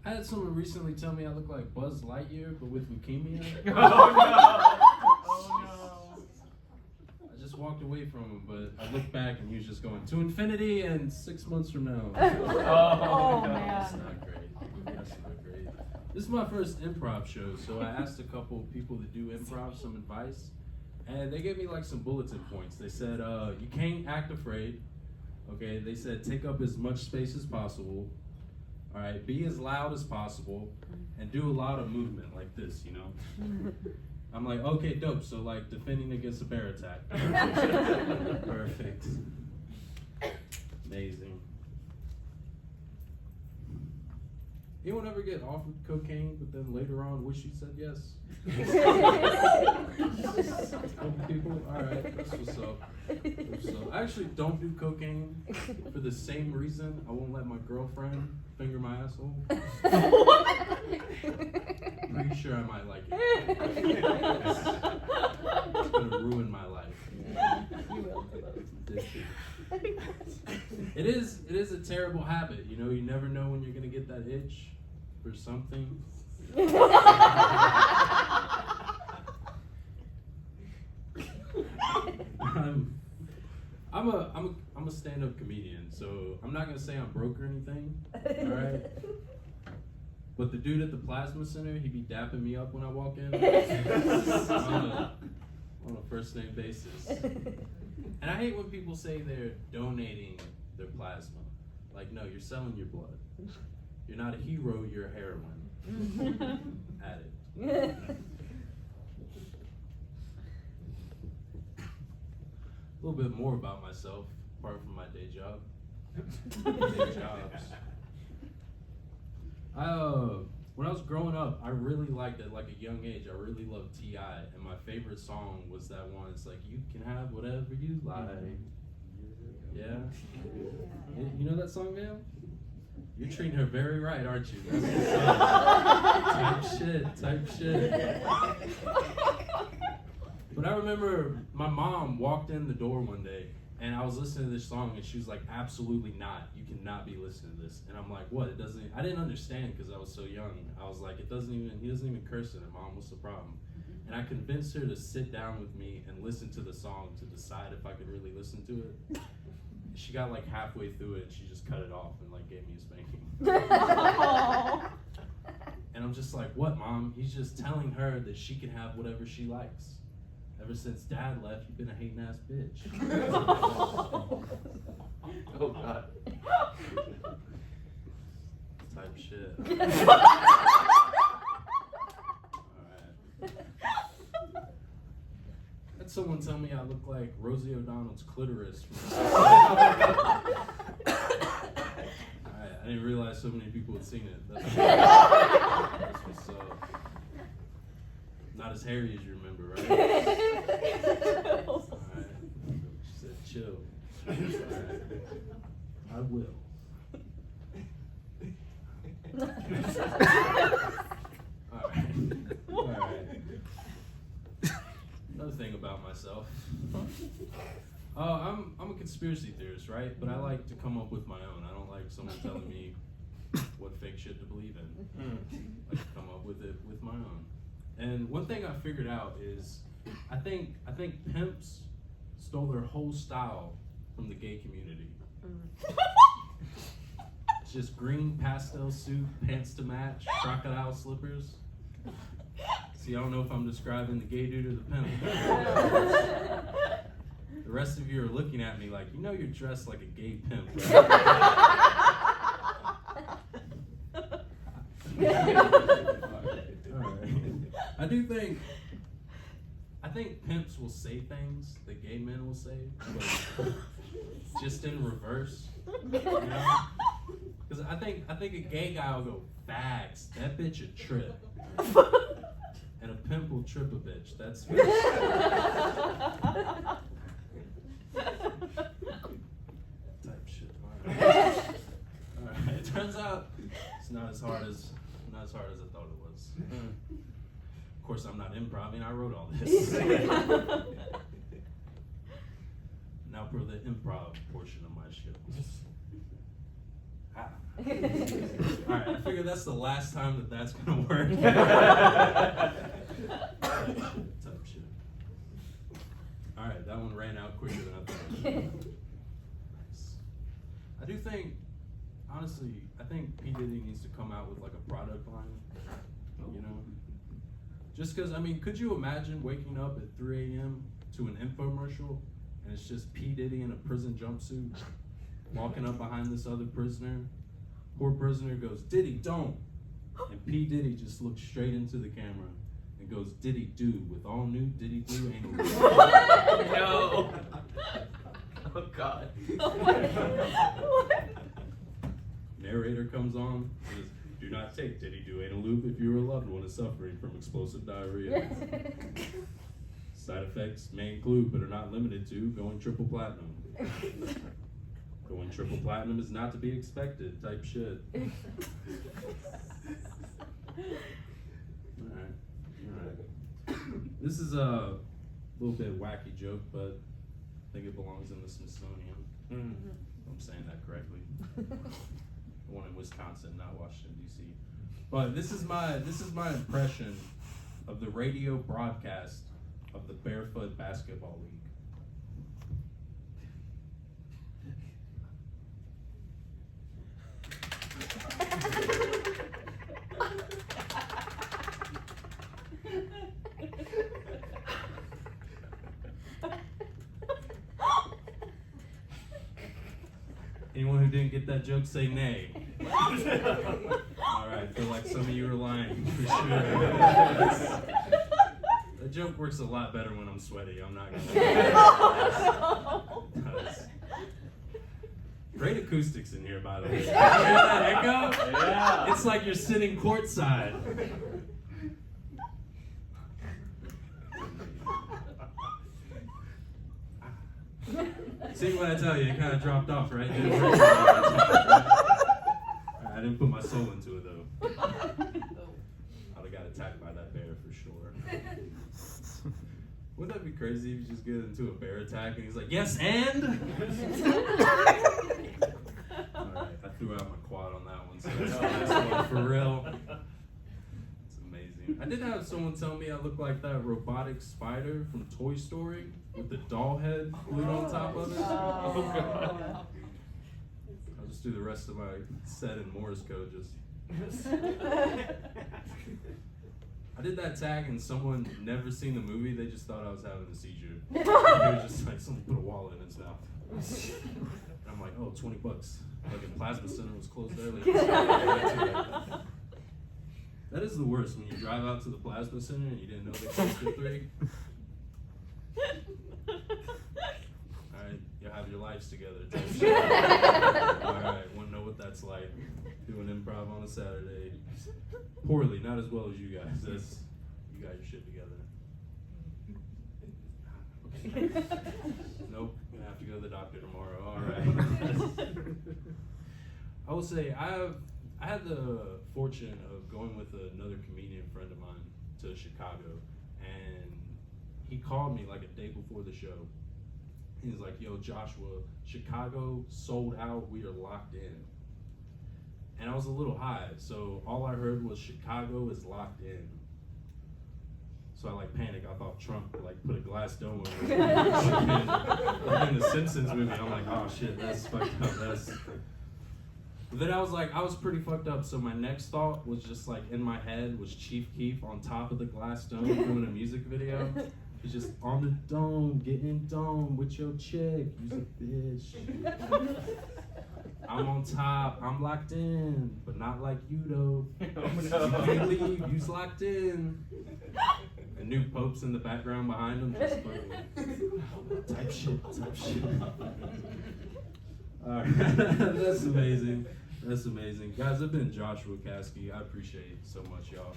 I had someone recently tell me I look like Buzz Lightyear, but with leukemia. Oh no! Oh no! I just walked away from him, but I looked back and he was just going to infinity and 6 months from now. Oh, man. That's not great. That's not great. This is my first improv show, so I asked a couple people that do improv some advice, and they gave me like some bulletin points. They said, you can't act afraid. Okay, they said take up as much space as possible. All right, be as loud as possible, and do a lot of movement like this, you know? I'm like, okay, dope, so like defending against a bear attack. Perfect. Amazing. Anyone ever get offered cocaine, but then later on wish you said yes? People? Alright, that's what's up. I actually don't do cocaine for the same reason I won't let my girlfriend finger my asshole. Pretty sure I might like it. It's gonna ruin my life. You will. It is a terrible habit, you know, you never know when you're gonna get that itch for something. I'm a stand-up comedian, so I'm not gonna say I'm broke or anything, alright? But the dude at the plasma center, he be dapping me up when I walk in on a first name basis. And I hate when people say they're donating their plasma. Like, no, you're selling your blood. You're not a hero, you're a heroin addict. A little bit more about myself, apart from my day job. Day jobs. When I was growing up, I really liked, at like a young age, I really loved T.I. And my favorite song was that one. It's like, you can have whatever you like. Yeah? You know that song, man? You're treating her very right, aren't you? Type shit. But I remember my mom walked in the door one day, and I was listening to this song, and she was like, absolutely not. You cannot be listening to this. And I'm like, what? I didn't understand because I was so young. I was like, he doesn't even curse in it, Mom. What's the problem? And I convinced her to sit down with me and listen to the song to decide if I could really listen to it. She got like halfway through it, and she just cut it off and like gave me a spanking. And I'm just like, what, Mom? He's just telling her that she can have whatever she likes. Ever since Dad left, you've been a hating ass bitch. Oh God. Type shit. Alright. Had someone tell me I look like Rosie O'Donnell's clitoris. Alright, I didn't realize so many people had seen it. That's what's up. Not as hairy as you remember, right? Alright. She said chill. Alright. I will. Alright. Another thing about myself. I'm a conspiracy theorist, right? But I like to come up with my own. I don't like someone telling me what fake shit to believe in. I like to come up with it with my own. And one thing I figured out is I think pimps stole their whole style from the gay community. It's just green pastel suit, pants to match, crocodile slippers. See, I don't know if I'm describing the gay dude or the pimp. The rest of you are looking at me like, you know you're dressed like a gay pimp, right? I think pimps will say things that gay men will say, but just in reverse. You know? Because I think a gay guy will go, fags, that bitch a trip. And a pimp will trip a bitch. That's type shit. Alright. It turns out it's not as hard as I thought it was. Of course, I'm not improv, I wrote all this. Now for the improv portion of my show. Alright, I figure that's the last time that's gonna work. Type shit. Alright, that one ran out quicker than I thought it should. Nice. I do think, honestly, I think P. Diddy needs to come out with like a product line. You know? Just because, I mean, could you imagine waking up at 3 a.m. to an infomercial and it's just P. Diddy in a prison jumpsuit walking up behind this other prisoner? Poor prisoner goes, "Diddy, don't." And P. Diddy just looks straight into the camera and goes, "Diddy do, with all new Diddy do anal." No. Oh God. Narrator comes on, says, "Do not take Diddy do anal lube if your loved one is suffering from explosive diarrhea. Side effects may include, but are not limited to, going triple platinum." Going triple platinum is not to be expected, type shit. Alright. This is a little bit wacky joke, but I think it belongs in the Smithsonian. If I'm saying that correctly. The one in Wisconsin, not Washington, D.C. But this is my impression of the radio broadcast of the Barefoot Basketball League. Anyone who didn't get that joke, say nay. Alright, I feel like some of you are lying, for sure. That joke works a lot better when I'm sweaty, I'm not gonna lie. Great acoustics in here, by the way. You hear that echo? Yeah. It's like you're sitting courtside. See what I tell you, it kind of dropped off, right? I didn't put my soul into it, though. I'd have got attacked by that bear for sure. Wouldn't that be crazy if you just get into a bear attack and he's like, "Yes, and?" Alright, I threw out my quad on that one, so that's the next one, for real. It's amazing. I did have someone tell me I look like that robotic spider from Toy Story with the doll head glued on top of it. Oh God. I'll just do the rest of my set in Morse code, just. I did that tag and someone never seen the movie, they just thought I was having a seizure. They were just like, someone put a wallet in his mouth. And I'm like, "Oh, $20. Like a plasma center was closed earlier." That is the worst, when you drive out to the plasma center and you didn't know they closed at 3. Alright, you'll have your lives together. Alright, wanna know what that's like. Doing improv on a Saturday. Poorly, not as well as you guys. You got your shit together. Nope, gonna have to go to the doctor tomorrow. Alright. I will say, I had the fortune of going with another comedian friend of mine to Chicago, and he called me like a day before the show. He's like, "Yo, Joshua, Chicago sold out, we are locked in." And I was a little high, so all I heard was "Chicago is locked in." So I like panicked. I thought Trump like put a glass dome over it. Like in the Simpsons movie, I'm like, "Oh shit, that's fucked up." But then I was like, I was pretty fucked up. So my next thought was just like in my head was Chief Keef on top of the glass dome doing a music video. He's just on the dome, getting dome with your chick. You's a bitch. I'm on top, I'm locked in, but not like you though. Oh, no. You can't leave, you's locked in. And new Pope's in the background behind him, just fucking type shit. Alright, that's amazing. That's amazing. Guys, I've been Joshua Caskey. I appreciate it so much, y'all.